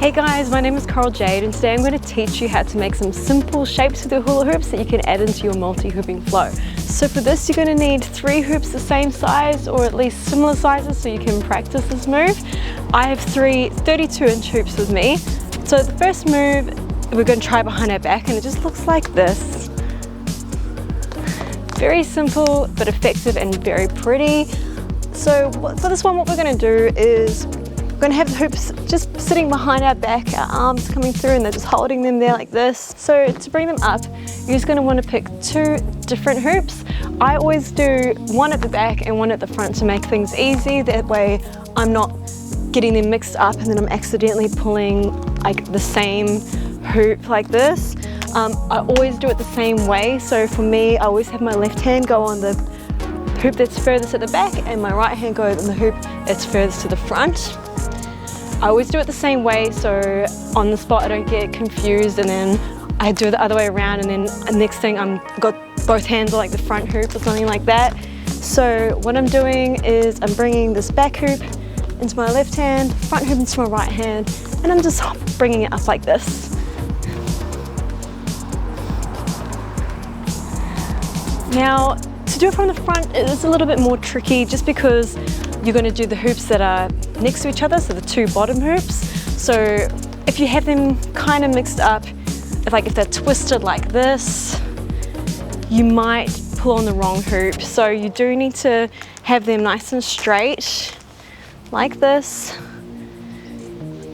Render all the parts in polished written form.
Hey guys, my name is Coral Jade and today I'm going to teach you how to make some simple shapes with your hula hoops that you can add into your multi-hooping flow. So for this you're going to need 3 hoops the same size or at least similar sizes so you can practice this move. I have 3 32-inch hoops with me. So the first move we're going to try behind our back and it just looks like this. Very simple but effective and very pretty. So for this one what we're going to do is we're going to have the hoops just sitting behind our back, our arms coming through and they're just holding them there like this. So to bring them up, you're just going to want to pick 2 different hoops. I always do one at the back and one at the front to make things easy. That way I'm not getting them mixed up and then I'm accidentally pulling like the same hoop like this. I always do it the same way. So for me, I always have my left hand go on the hoop that's furthest at the back and my right hand goes on the hoop that's furthest to the front. I always do it the same way, so on the spot I don't get confused and then I do it the other way around and then the next thing I've got both hands on like the front hoop or something like that. So what I'm doing is I'm bringing this back hoop into my left hand, front hoop into my right hand, and I'm just bringing it up like this. Now, to do it from the front it's a little bit more tricky just because you're going to do the hoops that are next to each other, so the 2 bottom hoops. So if you have them kind of mixed up, if they're twisted like this, you might pull on the wrong hoop. So you do need to have them nice and straight like this.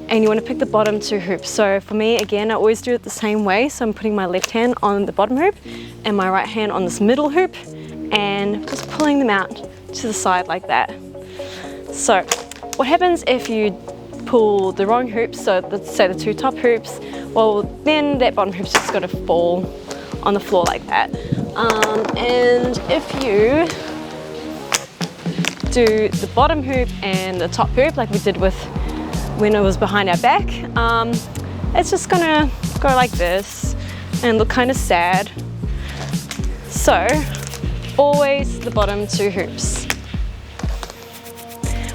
And you want to pick the bottom 2 hoops. So for me, again, I always do it the same way. So I'm putting my left hand on the bottom hoop and my right hand on this middle hoop and just pulling them out to the side like that. So what happens if you pull the wrong hoops, so let's say the 2 top hoops, well then that bottom hoop's just going to fall on the floor like that. And if you do the bottom hoop and the top hoop like we did with when it was behind our back, it's just going to go like this and look kind of sad. So always the bottom 2 hoops.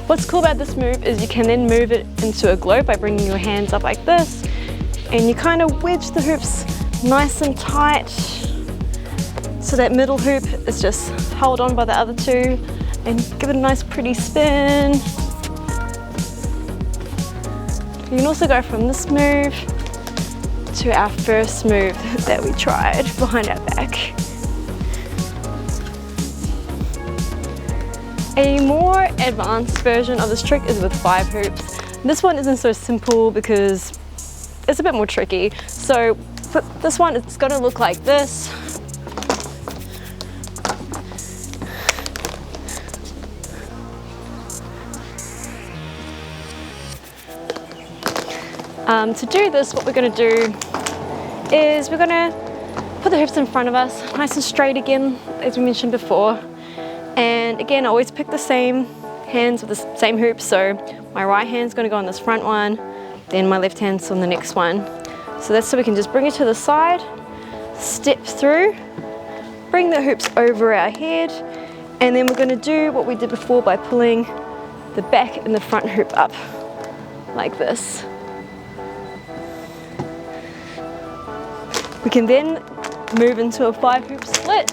What's cool about this move is you can then move it into a globe by bringing your hands up like this and you kind of wedge the hoops nice and tight so that middle hoop is just held on by the other 2 and give it a nice pretty spin. You can also go from this move to our first move that we tried behind our back. A more advanced version of this trick is with 5 hoops. This one isn't so simple because it's a bit more tricky. So for this one, it's going to look like this. To do this, what we're going to do is we're going to put the hoops in front of us, nice and straight again, as we mentioned before. And again, I always pick the same hands with the same hoops. So my right hand's going to go on this front one, then my left hand's on the next one. So that's so we can just bring it to the side, step through, bring the hoops over our head, and then we're going to do what we did before by pulling the back and the front hoop up like this. We can then move into a 5 hoop split.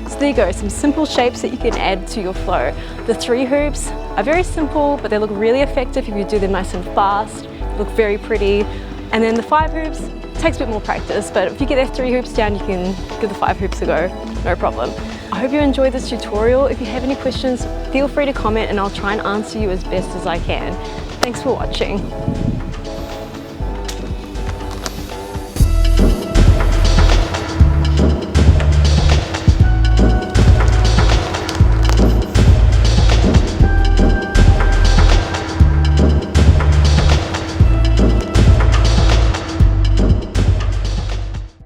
So there you go, some simple shapes that you can add to your flow. The 3 hoops are very simple, but they look really effective if you do them nice and fast. They look very pretty. And then the 5 hoops takes a bit more practice, but if you get their 3 hoops down, you can give the 5 hoops a go, no problem. I hope you enjoyed this tutorial. If you have any questions, feel free to comment and I'll try and answer you as best as I can. Thanks for watching.